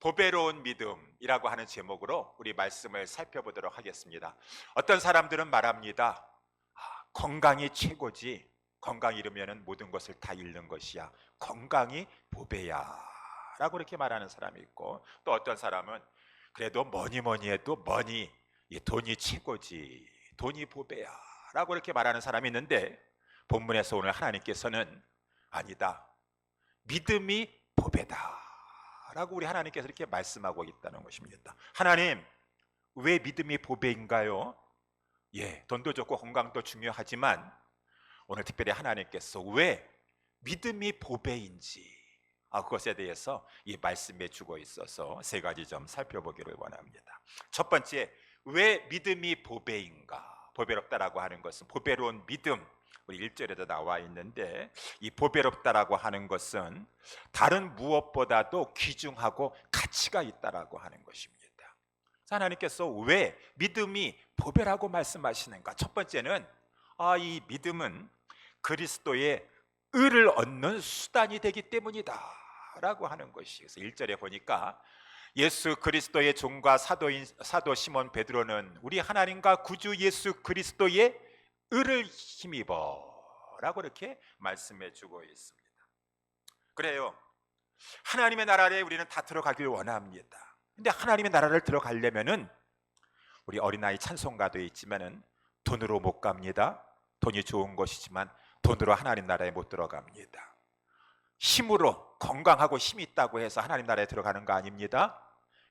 보배로운 믿음이라고 하는 제목으로 우리 말씀을 살펴보도록 하겠습니다. 어떤 사람들은 말합니다. 건강이 최고지. 건강 잃으면 모든 것을 다 잃는 것이야. 건강이 보배야 라고 이렇게 말하는 사람이 있고, 또 어떤 사람은 그래도 뭐니 해도 돈이 최고지, 돈이 보배야 라고 이렇게 말하는 사람이 있는데, 본문에서 오늘 하나님께서는 아니다, 믿음이 보배다 라고 우리 하나님께서 이렇게 말씀하고 있다는 것입니다. 하나님, 왜 믿음이 보배인가요? 돈도 좋고 건강도 중요하지만 오늘 특별히 하나님께서 왜 믿음이 보배인지, 그것에 대해서 이 말씀해 주고 있어서 세 가지 점 살펴보기를 원합니다. 첫 번째, 왜 믿음이 보배인가? 보배롭다라고 하는 것은, 보배로운 믿음, 우리 1절에도 나와 있는데, 이 보배롭다라고 하는 것은 다른 무엇보다도 귀중하고 가치가 있다라고 하는 것입니다. 하나님께서 왜 믿음이 보배라고 말씀하시는가? 첫 번째는 이 믿음은 그리스도의 의를 얻는 수단이 되기 때문이다 라고 하는 것이, 그래서 1절에 보니까 예수 그리스도의 종과 사도 시몬 베드로는 우리 하나님과 구주 예수 그리스도의 의를 힘입어 라고 이렇게 말씀해 주고 있습니다. 그래요, 하나님의 나라에 우리는 다 들어가길 원합니다. 근데 하나님의 나라를 들어가려면은, 우리 어린아이 찬송가도 있지만은, 돈으로 못 갑니다. 돈이 좋은 것이지만 돈으로 하나님 나라에 못 들어갑니다. 힘으로, 건강하고 힘이 있다고 해서 하나님 나라에 들어가는 거 아닙니다.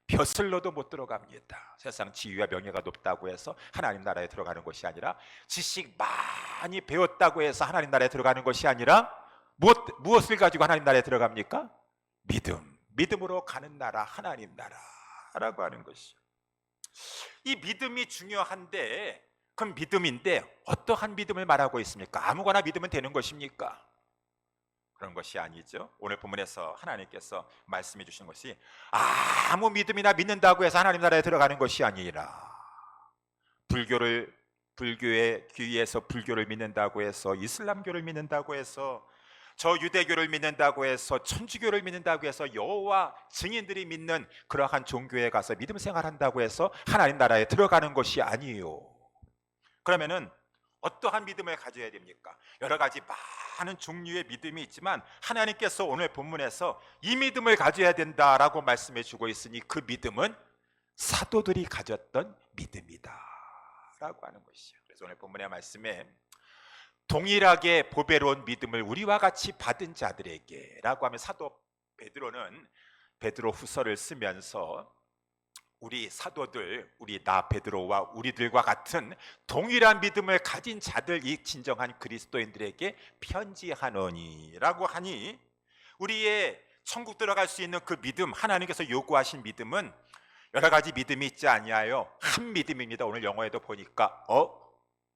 벼슬로도 못 들어갑니다. 세상 지위와 명예가 높다고 해서 하나님 나라에 들어가는 것이 아니라, 지식 많이 배웠다고 해서 하나님 나라에 들어가는 것이 아니라, 무엇을 가지고 하나님 나라에 들어갑니까? 믿음으로 가는 나라, 하나님 나라라고 하는 것이죠. 이 믿음이 중요한데, 그럼 믿음인데 어떠한 믿음을 말하고 있습니까? 아무거나 믿으면 되는 것입니까? 그런 것이 아니죠. 오늘 본문에서 하나님께서 말씀해 주신 것이, 아무 믿음이나 믿는다고 해서 하나님 나라에 들어가는 것이 아니라, 불교의 귀에서 불교를 믿는다고 해서, 이슬람교를 믿는다고 해서, 저 유대교를 믿는다고 해서, 천주교를 믿는다고 해서, 여호와 증인들이 믿는 그러한 종교에 가서 믿음 생활한다고 해서 하나님 나라에 들어가는 것이 아니에요. 그러면은 어떠한 믿음을 가져야 됩니까? 여러 가지 많은 종류의 믿음이 있지만, 하나님께서 오늘 본문에서 이 믿음을 가져야 된다라고 말씀해 주고 있으니, 그 믿음은 사도들이 가졌던 믿음이다 라고 하는 것이죠. 그래서 오늘 본문의 말씀에 동일하게 보배로운 믿음을 우리와 같이 받은 자들에게 라고 하면, 사도 베드로는 베드로 후서를 쓰면서 우리 사도들, 나 베드로와 우리들과 같은 동일한 믿음을 가진 자들, 이 진정한 그리스도인들에게 편지하노니 라고 하니, 우리의 천국 들어갈 수 있는 그 믿음, 하나님께서 요구하신 믿음은 여러 가지 믿음이 있지 아니하여 한 믿음입니다. 오늘 영어에도 보니까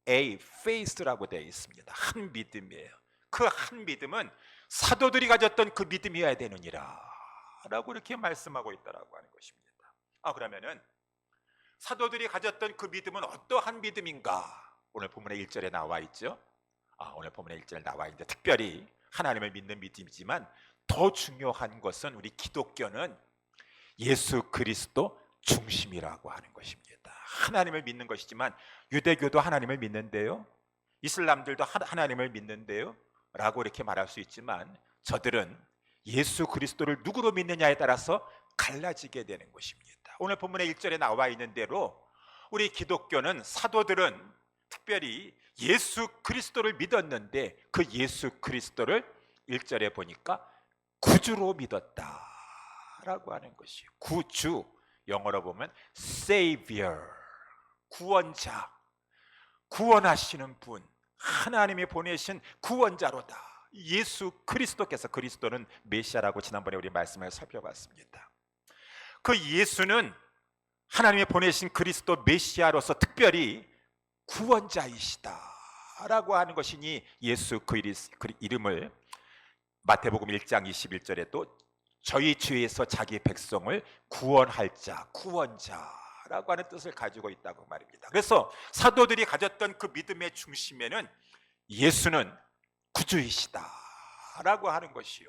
a faith라고 되어 있습니다. 한 믿음이에요. 그 한 믿음은 사도들이 가졌던 그 믿음이어야 되느니라 라고 이렇게 말씀하고 있다라고 하는 것입니다. 그러면은 사도들이 가졌던 그 믿음은 어떠한 믿음인가? 오늘 본문의 1절에 나와 있죠. 오늘 본문의 1절에 나와 있는데, 특별히 하나님을 믿는 믿음이지만 더 중요한 것은, 우리 기독교는 예수 그리스도 중심이라고 하는 것입니다. 하나님을 믿는 것이지만, 유대교도 하나님을 믿는데요, 이슬람들도 하나님을 믿는데요 라고 이렇게 말할 수 있지만, 저들은 예수 그리스도를 누구로 믿느냐에 따라서 갈라지게 되는 것입니다. 오늘 본문의 1절에 나와 있는 대로 우리 기독교는, 사도들은 특별히 예수 그리스도를 믿었는데, 그 예수 그리스도를 1절에 보니까 구주로 믿었다라고 하는 것이에요. 구주, 영어로 보면 Savior, 구원자, 구원하시는 분, 하나님이 보내신 구원자로다. 예수 그리스도께서, 그리스도는 메시아라고 지난번에 우리 말씀을 살펴봤습니다. 그 예수는 하나님이 보내신 그리스도 메시아로서 특별히 구원자이시다 라고 하는 것이니, 예수 그 이름을 마태복음 1장 21절에 또 저희 주에서 자기 백성을 구원할 자, 구원자라고 하는 뜻을 가지고 있다고 말입니다. 그래서 사도들이 가졌던 그 믿음의 중심에는 예수는 구주이시다 라고 하는 것이요,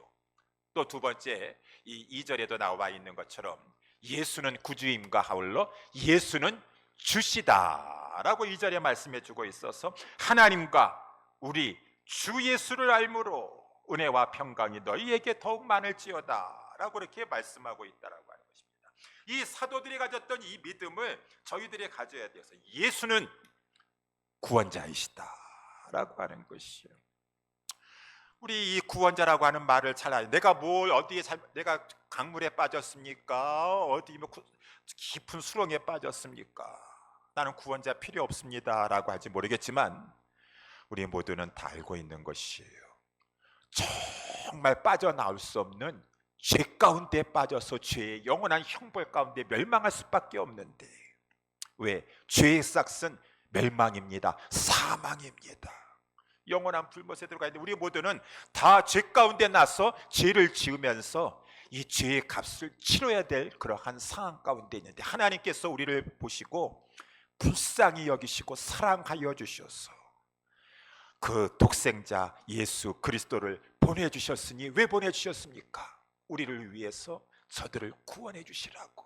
또 두 번째, 이 2절에도 나와 있는 것처럼 예수는 구주임과 아울러 예수는 주시다라고 2절에 말씀해 주고 있어서 하나님과 우리 주 예수를 알므로 은혜와 평강이 너희에게 더욱 많을지어다 라고 이렇게 말씀하고 있다라고 하는 것입니다. 이 사도들이 가졌던 이 믿음을 저희들이 가져야 돼서 예수는 구원자이시다 라고 하는 것이요. 우리 이 구원자라고 하는 말을 잘 알아요. 내가 뭘 어디에 내가 강물에 빠졌습니까? 어디 뭐 깊은 수렁에 빠졌습니까? 나는 구원자 필요 없습니다 라고 하지 모르겠지만 우리 모두는 다 알고 있는 것이에요. 정말 빠져나올 수 없는 죄 가운데 빠져서 죄의 영원한 형벌 가운데 멸망할 수밖에 없는데, 왜? 죄의 싹은 멸망입니다. 사망입니다. 영원한 불못에 들어가 있는데 우리 모두는 다 죄 가운데 나서 죄를 지으면서 이 죄의 값을 치러야 될 그러한 상황 가운데 있는데, 하나님께서 우리를 보시고 불쌍히 여기시고 사랑하여 주셔서 그 독생자 예수 그리스도를 보내주셨으니, 왜 보내주셨습니까? 우리를 위해서 저들을 구원해 주시라고.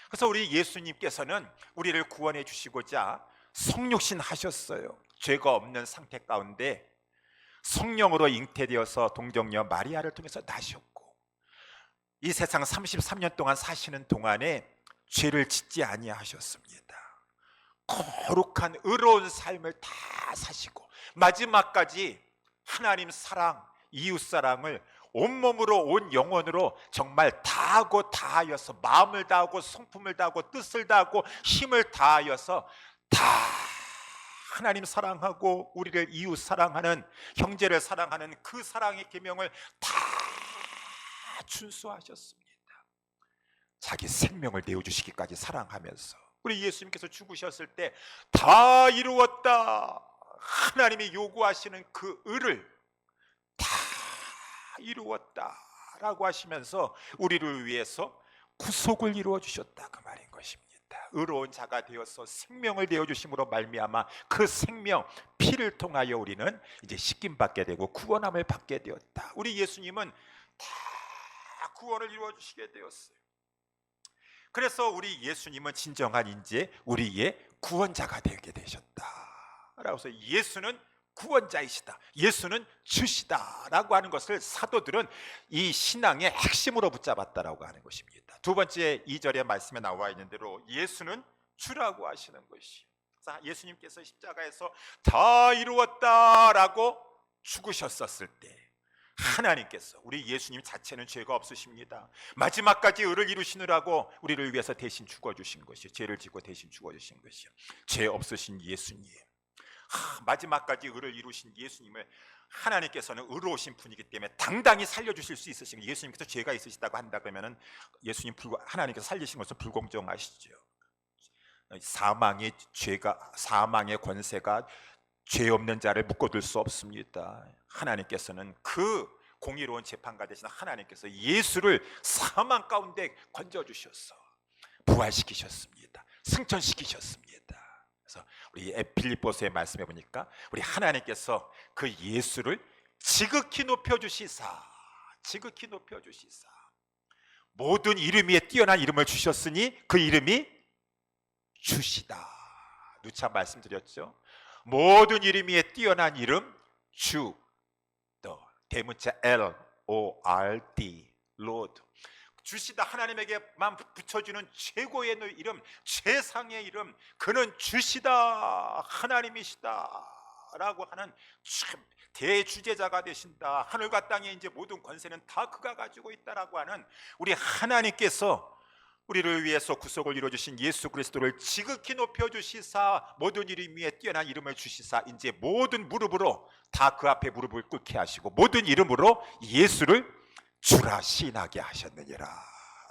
그래서 우리 예수님께서는 우리를 구원해 주시고자 성육신 하셨어요. 죄가 없는 상태 가운데 성령으로 잉태되어서 동정녀 마리아를 통해서 나셨고, 이 세상 33년 동안 사시는 동안에 죄를 짓지 아니하셨습니다. 거룩한 의로운 삶을 다 사시고 마지막까지 하나님 사랑, 이웃 사랑을 온몸으로 온 영혼으로 정말 다하고 다하여서, 마음을 다하고 성품을 다하고 뜻을 다하고 힘을 다하여서 다 하나님 사랑하고 우리를 이웃 사랑하는, 형제를 사랑하는 그 사랑의 계명을 다 준수하셨습니다. 자기 생명을 내어주시기까지 사랑하면서 우리 예수님께서 죽으셨을 때 다 이루었다, 하나님이 요구하시는 그 의를 다 이루었다라고 하시면서 우리를 위해서 구속을 이루어 주셨다, 그 말인 것입니다. 의로운 자가 되어서 생명을 내어주심으로 말미암아 그 생명, 피를 통하여 우리는 이제 씻김 받게 되고 구원함을 받게 되었다. 우리 예수님은 다 구원을 이루어 주시게 되었어요. 그래서 우리 예수님은 진정한 이제 우리의 구원자가 되게 되셨다 라고 해서 예수는 구원자이시다, 예수는 주시다 라고 하는 것을 사도들은 이 신앙의 핵심으로 붙잡았다라고 하는 것입니다. 두 번째 2절의 말씀에 나와 있는 대로 예수는 주라고 하시는 것이, 예수님께서 십자가에서 다 이루었다라고 죽으셨었을 때 하나님께서, 우리 예수님 자체는 죄가 없으십니다. 마지막까지 의를 이루시느라고 우리를 위해서 대신 죽어주신 것이요, 죄를 지고 대신 죽어주신 것이요, 죄 없으신 예수님, 마지막까지 의를 이루신 예수님을 하나님께서는 의로우신 분이기 때문에 당당히 살려주실 수 있으신, 예수님께서 죄가 있으시다고 한다 그러면 예수님 하나님께서 살리신 것은 불공정하시죠. 사망의 죄가, 사망의 권세가 죄 없는 자를 묶어둘 수 없습니다. 하나님께서는 그 공의로운 재판가 되신 하나님께서 예수를 사망 가운데 건져주셔서 부활시키셨습니다. 승천시키셨습니다. 그래서 우리 빌립보서의 말씀해 보니까 우리 하나님께서 그 예수를 지극히 높여주시사, 지극히 높여주시사 모든 이름 위에 뛰어난 이름을 주셨으니 그 이름이 주시다. 누차 말씀드렸죠. 모든 이름 위에 뛰어난 이름 주, 또 대문자 L-O-R-D, Lord, 주시다. 하나님에게만 붙여주는 최고의 이름, 최상의 이름, 그는 주시다, 하나님이시다 라고 하는 참 대주제자가 되신다. 하늘과 땅의 이제 모든 권세는 다 그가 가지고 있다라고 하는 우리 하나님께서 우리를 위해서 구속을 이루어주신 예수 그리스도를 지극히 높여주시사 모든 이름 위에 뛰어난 이름을 주시사 이제 모든 무릎으로 다 그 앞에 무릎을 꿇게 하시고 모든 이름으로 예수를 주라 시인하게 하셨느니라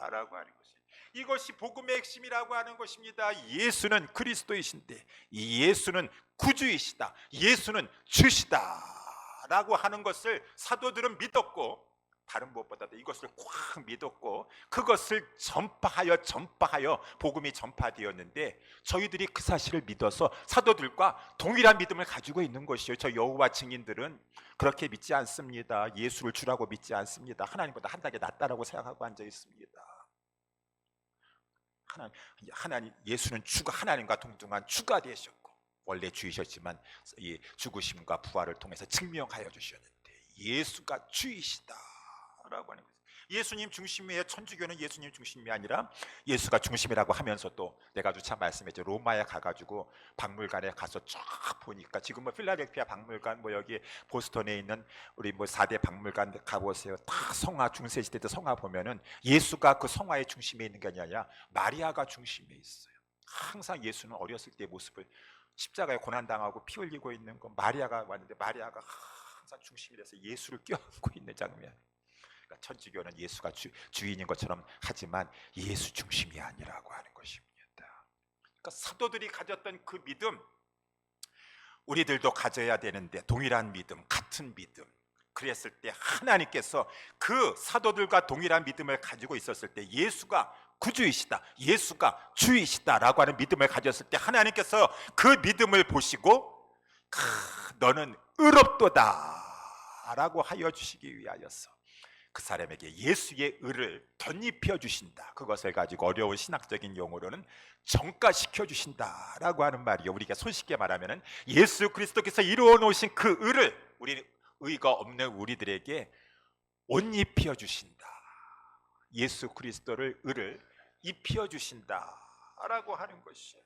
라고 하는 것이, 이것이 복음의 핵심이라고 하는 것입니다. 예수는 그리스도이신데 이 예수는 구주이시다, 예수는 주시다 라고 하는 것을 사도들은 믿었고 다른 무엇보다도 이것을 꽉 믿었고 그것을 전파하여 복음이 전파되었는데 저희들이 그 사실을 믿어서 사도들과 동일한 믿음을 가지고 있는 것이요. 저 여호와 증인들은 그렇게 믿지 않습니다. 예수를 주라고 믿지 않습니다. 하나님보다 한 단계 낫다라고 생각하고 앉아 있습니다. 하나님 예수는 주가 하나님과 동등한 주가 되셨고 원래 주이셨지만 이 죽으심과 부활을 통해서 증명하여 주셨는데 예수가 주이시다라고 하는 거예요. 예수님 중심이에요. 천주교는 예수님 중심이 아니라 예수가 중심이라고 하면서도 내가 누차 말씀했죠. 로마에 가가지고 박물관에 가서 쫙 보니까 지금 뭐 필라델피아 박물관 뭐 여기 보스턴에 있는 우리 뭐 4대 박물관 가보세요. 다 성화 중세시대 때 성화 보면은 예수가 그 성화의 중심에 있는 게 아니라 마리아가 중심에 있어요. 항상 예수는 어렸을 때 모습을 십자가에 고난당하고 피 흘리고 있는 거 마리아가 왔는데 마리아가 항상 중심이 돼서 예수를 껴안고 있는 장면. 그러니까 천주교는 예수가 주인인 것처럼 하지만 예수 중심이 아니라고 하는 것입니다. 그러니까 사도들이 가졌던 그 믿음 우리들도 가져야 되는데 동일한 믿음, 같은 믿음. 그랬을 때 하나님께서 그 사도들과 동일한 믿음을 가지고 있었을 때 예수가 구주이시다, 예수가 주이시다라고 하는 믿음을 가졌을 때 하나님께서 그 믿음을 보시고 너는 의롭도다 라고 하여 주시기 위하여서 그 사람에게 예수의 의를 덧입혀 주신다. 그것을 가지고 어려운 신학적인 용어로는 정가시켜 주신다라고 하는 말이요. 우리가 손쉽게 말하면은 예수 그리스도께서 이루어 놓으신 그 의를 우리 의가 없는 우리들에게 옷 입혀 주신다. 예수 그리스도를 의를 입혀 주신다라고 하는 것이에요.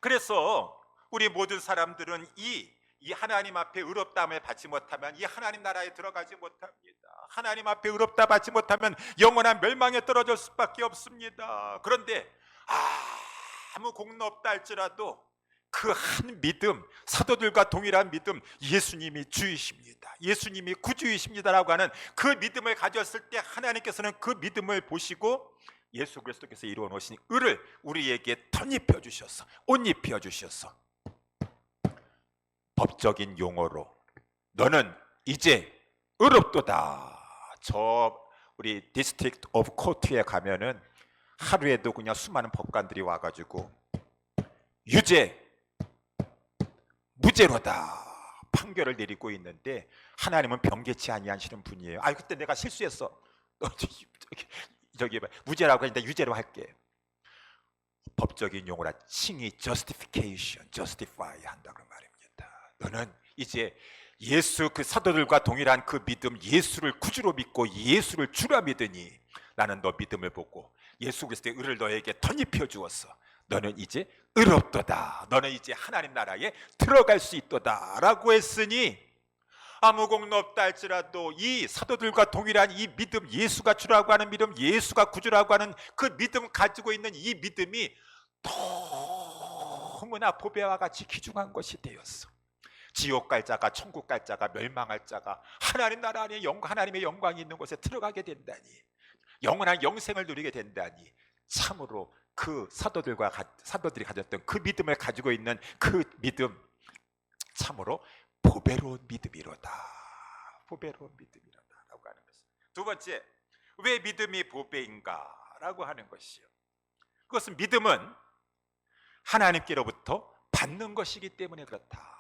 그래서 우리 모든 사람들은 이 하나님 앞에 의롭다함을 받지 못하면 이 하나님 나라에 들어가지 못합니다. 하나님 앞에 의롭다 받지 못하면 영원한 멸망에 떨어질 수밖에 없습니다. 그런데 아무 공로 없다 할지라도 그 한 믿음, 사도들과 동일한 믿음, 예수님이 주이십니다, 예수님이 구주이십니다라고 하는 그 믿음을 가졌을 때 하나님께서는 그 믿음을 보시고 예수 그리스도께서 이루어 놓으신 의를 우리에게 덧입혀 주셔서 옷 입혀 주셔서 법적인 용어로 너는 이제 의롭도다. 저 우리 디스트릭트 오브 코트에 가면은 하루에도 그냥 수많은 법관들이 와가지고 유죄, 무죄로다 판결을 내리고 있는데 하나님은 변개치 아니하시는 분이에요. 그때 내가 실수했어. 저기 무죄라고 했는데 유죄로 할게. 법적인 용어라 칭의 justification, justify 한다고 말입니다. 너는 이제 예수 그 사도들과 동일한 그 믿음, 예수를 구주로 믿고 예수를 주라 믿으니 나는 너 믿음을 보고 예수 그리스도의 의를 너에게 덧입혀 주었어. 너는 이제 의롭도다. 너는 이제 하나님 나라에 들어갈 수 있도다 라고 했으니 아무 공로 없다 할지라도 이 사도들과 동일한 이 믿음, 예수가 주라고 하는 믿음, 예수가 구주라고 하는 그 믿음 가지고 있는 이 믿음이 너무나 보배와 같이 귀중한 것이 되었어. 지옥 갈 자가 천국 갈 자가 멸망할 자가 하나님 나라 안에 하나님의 영광이 있는 곳에 들어가게 된다니, 영원한 영생을 누리게 된다니 참으로 그 사도들이 가졌던 그 믿음을 가지고 있는 그 믿음 참으로 보배로운 믿음이로다. 보배로운 믿음이로다라고 하는 것입니다. 두 번째, 왜 믿음이 보배인가라고 하는 것이요. 그것은 믿음은 하나님께로부터 받는 것이기 때문에 그렇다.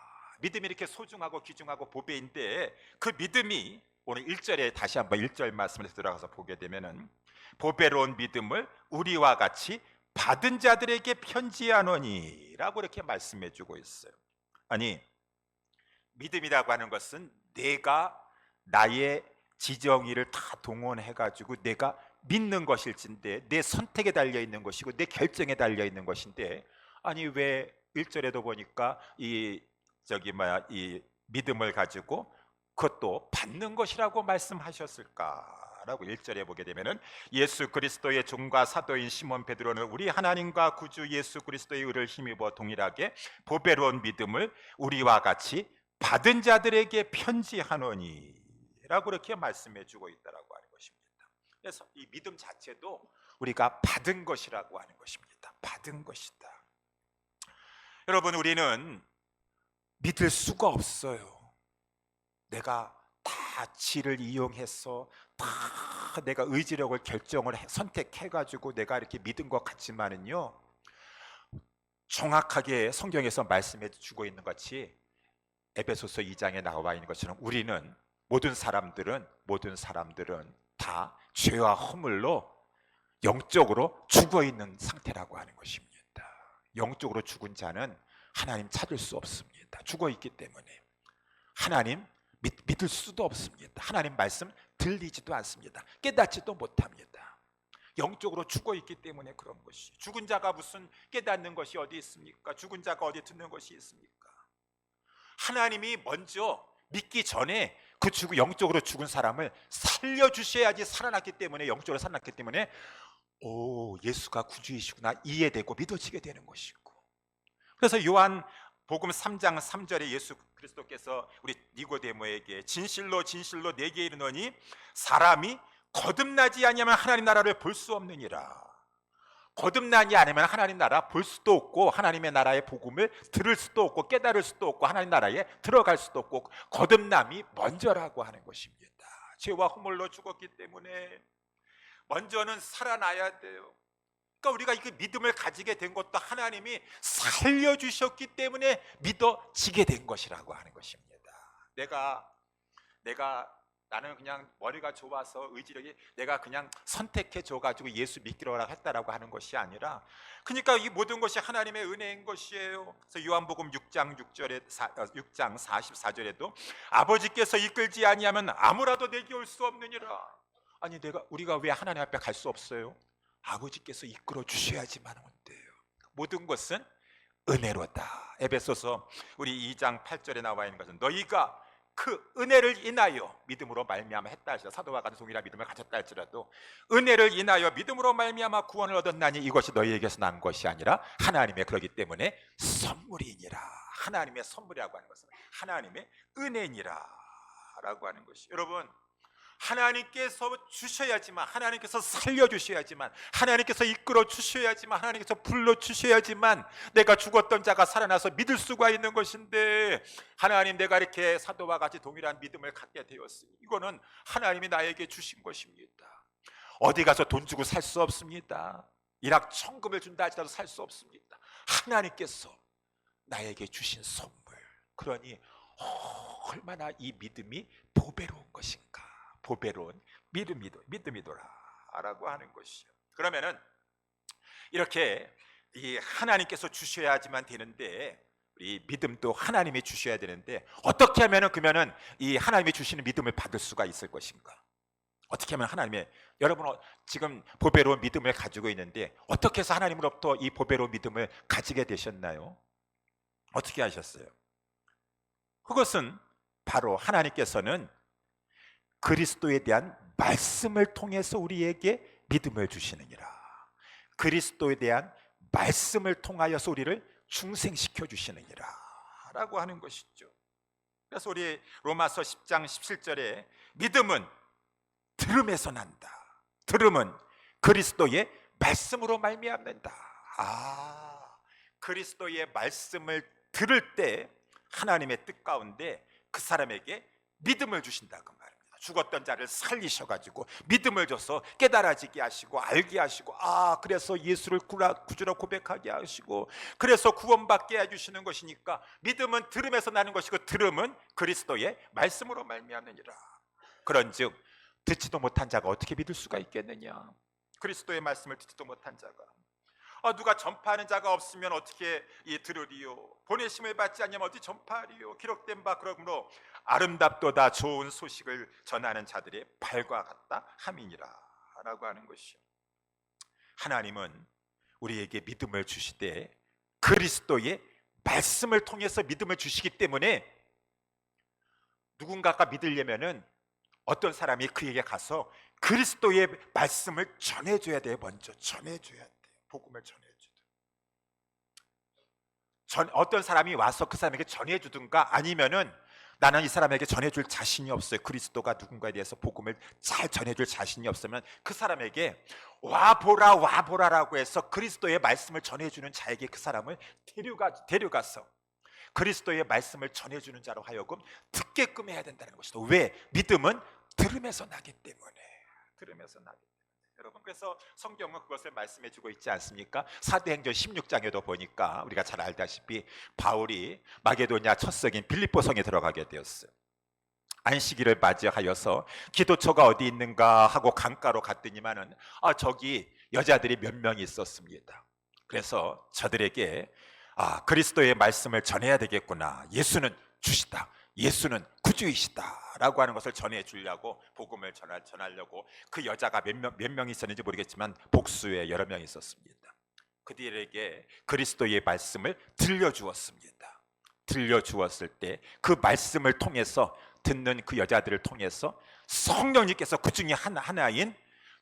믿음이 이렇게 소중하고 귀중하고 보배인데 그 믿음이 오늘 1절에 다시 한번 1절 말씀에서 들어가서 보게 되면은 보배로운 믿음을 우리와 같이 받은 자들에게 편지하노니 라고 이렇게 말씀해 주고 있어요. 아니 믿음이라고 하는 것은 내가 나의 지정의를 다 동원해 가지고 내가 믿는 것일진데 내 선택에 달려 있는 것이고 내 결정에 달려 있는 것인데 아니 왜 1절에도 보니까 이 믿음을 가지고 그것도 받는 것이라고 말씀하셨을까라고 1절에 보게 되면은 예수 그리스도의 종과 사도인 시몬 베드로는 우리 하나님과 구주 예수 그리스도의 의를 힘입어 동일하게 보배로운 믿음을 우리와 같이 받은 자들에게 편지하노니 라고 이렇게 말씀해 주고 있다라고 하는 것입니다. 그래서 이 믿음 자체도 우리가 받은 것이라고 하는 것입니다. 받은 것이다. 여러분 우리는 믿을 수가 없어요. 내가 다 지를 이용해서 다 내가 의지력을 선택해가지고 내가 이렇게 믿은 것 같지만은요, 정확하게 성경에서 말씀해 주고 있는 것이 에베소서 2장에 나와 있는 것처럼 우리는 모든 사람들은 다 죄와 허물로 영적으로 죽어 있는 상태라고 하는 것입니다. 영적으로 죽은 자는 하나님 찾을 수 없습니다. 죽어 있기 때문에 하나님 믿을 수도 없습니다. 하나님 말씀 들리지도 않습니다. 깨닫지도 못합니다. 영적으로 죽어 있기 때문에 그런 것이. 죽은 자가 무슨 깨닫는 것이 어디 있습니까? 죽은 자가 어디 듣는 것이 있습니까? 하나님이 먼저 믿기 전에 그 영적으로 죽은 사람을 살려주셔야지 살아났기 때문에, 영적으로 살아났기 때문에 예수가 구주이시구나 이해되고 믿어지게 되는 것이고. 그래서 요한 복음 3장 3절에 예수 그리스도께서 우리 니고데모에게 진실로 진실로 내게 이르노니 사람이 거듭나지 아니하면 하나님 나라를 볼 수 없느니라. 거듭나지 않으면 하나님 나라 볼 수도 없고, 하나님의 나라의 복음을 들을 수도 없고, 깨달을 수도 없고, 하나님 나라에 들어갈 수도 없고, 거듭남이 먼저라고 하는 것입니다. 죄와 허물로 죽었기 때문에 먼저는 살아나야 돼요. 그러니까 우리가 이 믿음을 가지게 된 것도 하나님이 살려주셨기 때문에 믿어지게 된 것이라고 하는 것입니다. 나는 그냥 머리가 좋아서 의지력이 내가 그냥 선택해 줘가지고 예수 믿기로 했다라고 하는 것이 아니라, 그러니까 이 모든 것이 하나님의 은혜인 것이에요. 그래서 요한복음 6장 44절에도 아버지께서 이끌지 아니하면 아무라도 내게 올 수 없느니라. 아니 우리가 왜 하나님 앞에 갈 수 없어요? 아버지께서 이끌어 주셔야지만 온대요. 모든 것은 은혜로다. 에베소서 우리 2장 8절에 나와 있는 것은 너희가 그 은혜를 인하여 믿음으로 말미암아 했다 할지라도, 사도와 같은 동일한 믿음을 가졌다 할지라도 은혜를 인하여 믿음으로 말미암아 구원을 얻었나니 이것이 너희에게서 난 것이 아니라 하나님의, 그러기 때문에 선물이니라. 하나님의 선물이라고 하는 것은 하나님의 은혜니라 라고 하는 것이, 여러분 하나님께서 주셔야지만, 하나님께서 살려주셔야지만, 하나님께서 이끌어 주셔야지만, 하나님께서 불러주셔야지만 내가 죽었던 자가 살아나서 믿을 수가 있는 것인데, 하나님 내가 이렇게 사도와 같이 동일한 믿음을 갖게 되었으니 이거는 하나님이 나에게 주신 것입니다. 어디 가서 돈 주고 살 수 없습니다. 일확천금을 준다 하지라도 살 수 없습니다. 하나님께서 나에게 주신 선물. 그러니 얼마나 이 믿음이 보배로운 것인가. 보배로운 믿음이더라 라고 하는 것이요. 그러면은 이렇게 이 하나님께서 주셔야지만 되는데, 우리 믿음도 하나님이 주셔야 되는데, 어떻게 하면은 그러면은 이 하나님이 주시는 믿음을 받을 수가 있을 것인가? 어떻게 하면 여러분 지금 보배로운 믿음을 가지고 있는데 어떻게 해서 하나님으로부터 이 보배로운 믿음을 가지게 되셨나요? 어떻게 하셨어요? 그것은 바로 하나님께서는 그리스도에 대한 말씀을 통해서 우리에게 믿음을 주시느니라. 그리스도에 대한 말씀을 통하여서 우리를 중생시켜 주시느니라 라고 하는 것이죠. 그래서 우리 로마서 10장 17절에 믿음은 들음에서 난다. 들음은 그리스도의 말씀으로 말미암는다. 그리스도의 말씀을 들을 때 하나님의 뜻 가운데 그 사람에게 믿음을 주신다 그 말입니다. 죽었던 자를 살리셔가지고 믿음을 줘서 깨달아지게 하시고 알게 하시고, 그래서 예수를 구주로 고백하게 하시고, 그래서 구원받게 해주시는 것이니까 믿음은 들음에서 나는 것이고, 들음은 그리스도의 말씀으로 말미암느니라. 그런즉 듣지도 못한 자가 어떻게 믿을 수가 있겠느냐? 그리스도의 말씀을 듣지도 못한 자가, 누가 전파하는 자가 없으면 어떻게 들으리요? 보내심을 받지 않으면 어디 전파하리요? 기록된 바 그러므로 아름답도다 좋은 소식을 전하는 자들의 발과 같다 함이니라 라고 하는 것이요. 하나님은 우리에게 믿음을 주시되 그리스도의 말씀을 통해서 믿음을 주시기 때문에, 누군가가 믿으려면은 어떤 사람이 그에게 가서 그리스도의 말씀을 전해줘야 돼요. 먼저 전해줘야 돼요. 복음을 전해주든, 어떤 사람이 와서 그 사람에게 전해주든가, 아니면은 나는 이 사람에게 전해줄 자신이 없어요. 그리스도가 누군가에 대해서 복음을 잘 전해줄 자신이 없으면 그 사람에게 와보라라고 해서 그리스도의 말씀을 전해주는 자에게 그 사람을 데려가서 그리스도의 말씀을 전해주는 자로 하여금 듣게끔 해야 된다는 것이다. 왜? 믿음은 들음에서 나기 때문에. 들음에서 나기 때문에. 여러분, 그래서 성경은 그것을 말씀해주고 있지 않습니까? 사도행전 16장에도 보니까 우리가 잘 알다시피 바울이 마게도냐 첫 성인 빌립보 성에 들어가게 되었어요. 안식일을 맞이하여서 기도처가 어디 있는가 하고 강가로 갔더니만은 저기 여자들이 몇 명이 있었습니다. 그래서 저들에게 그리스도의 말씀을 전해야 되겠구나, 예수는 주시다, 예수는 구주이시다 라고 하는 것을 전해주려고, 복음을 전하려고 그 여자가 몇 명 있었는지 모르겠지만 복수에 여러 명 있었습니다. 그들에게 그리스도의 말씀을 들려주었습니다. 들려주었을 때 그 말씀을 통해서, 듣는 그 여자들을 통해서 성령님께서 그 중에 하나인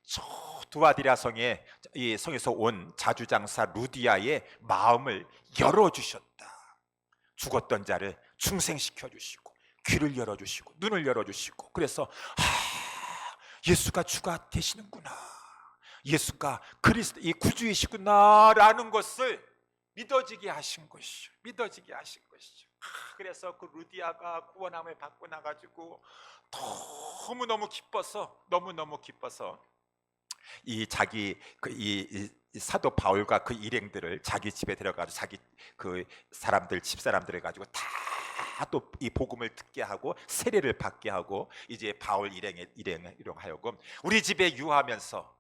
저 두아디라 성에서 온 자주장사 루디아의 마음을 열어주셨다. 죽었던 자를 중생시켜 주시고, 귀를 열어주시고, 눈을 열어주시고, 그래서 예수가 주가 되시는구나, 예수가 그리스도 이 구주이시구나 라는 것을 믿어지게 하신 것이죠. 믿어지게 하신 것이죠. 그래서 그 루디아가 구원함을 받고 나가지고 너무너무 기뻐서 이 사도 바울과 그 일행들을 자기 집에 데려가서 자기 그 집사람들을 가지고 다 또 이 복음을 듣게 하고 세례를 받게 하고, 이제 바울 일행으로 하여금 우리 집에 유하면서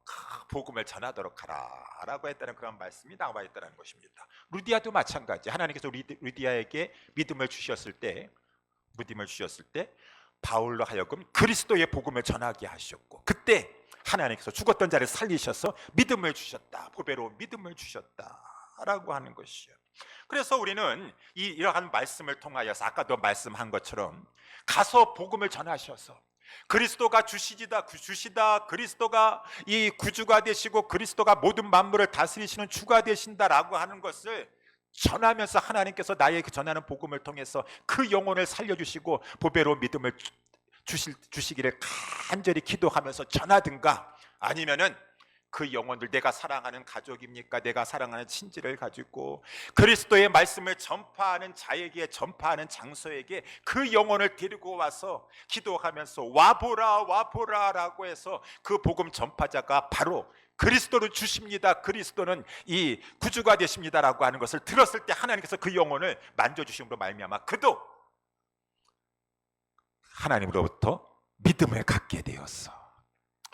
복음을 전하도록 하라라고 했다는 그런 말씀이 나와 있다는 것입니다. 루디아도 마찬가지. 하나님께서 루디아에게 믿음을 주셨을 때 바울로 하여금 그리스도의 복음을 전하게 하셨고, 그때 하나님께서 죽었던 자를 살리셔서 믿음을 주셨다, 보배로운 믿음을 주셨다라고 하는 것이요. 그래서 우리는 이러한 말씀을 통하여서 아까도 말씀한 것처럼 가서 복음을 전하셔서 그리스도가 주시다, 그리스도가 이 구주가 되시고 그리스도가 모든 만물을 다스리시는 주가 되신다라고 하는 것을 전하면서, 하나님께서 나에게 전하는 복음을 통해서 그 영혼을 살려주시고 보배로운 믿음을 주시기를 간절히 기도하면서 전하든가, 아니면은 그 영혼들, 내가 사랑하는 가족입니까, 내가 사랑하는 친지를 가지고 그리스도의 말씀을 전파하는 자에게, 전파하는 장소에게 그 영혼을 데리고 와서 기도하면서 와보라 라고 해서 그 복음 전파자가 바로 그리스도를 주십니다, 그리스도는 이 구주가 되십니다 라고 하는 것을 들었을 때 하나님께서 그 영혼을 만져주심으로 말미암아 그도 하나님으로부터 믿음을 갖게 되었어.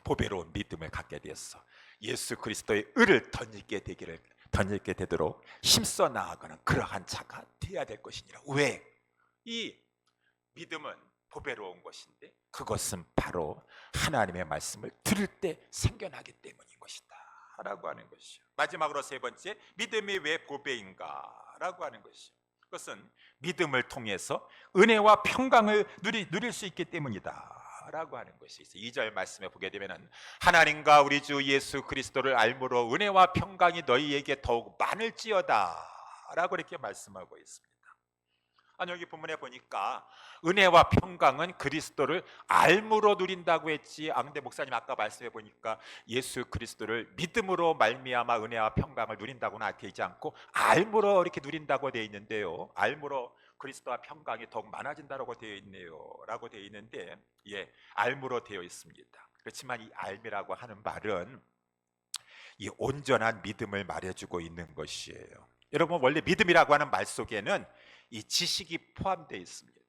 보배로운 믿음을 갖게 되었어. 예수 그리스도의 의를 덧입게 되도록 힘써 나아가는 그러한 자가 되어야 될 것이니라. 왜? 이 믿음은 보배로운 것인데 그것은 바로 하나님의 말씀을 들을 때 생겨나기 때문인 것이다 라고 하는 것이죠. 마지막으로 세 번째, 믿음이 왜 보배인가 라고 하는 것이죠. 그것은 믿음을 통해서 은혜와 평강을 누릴 수 있기 때문이다 라고 하는 것이 있어요. 2절 말씀에 보게 되면 하나님과 우리 주 예수 그리스도를 알므로 은혜와 평강이 너희에게 더욱 많을지어다 라고 이렇게 말씀하고 있습니다. 여기 본문에 보니까 은혜와 평강은 그리스도를 알므로 누린다고 했지, 근데 목사님 아까 말씀해 보니까 예수 그리스도를 믿음으로 말미암아 은혜와 평강을 누린다고는 되지 않고 알므로 이렇게 누린다고 되어 있는데요, 알므로 그리스도와 평강이 더욱 많아진다고 되어 있네요 라고 되어 있는데, 알므로 되어 있습니다. 그렇지만 이 알미라고 하는 말은 이 온전한 믿음을 말해주고 있는 것이에요. 여러분, 원래 믿음이라고 하는 말 속에는 이 지식이 포함되어 있습니다.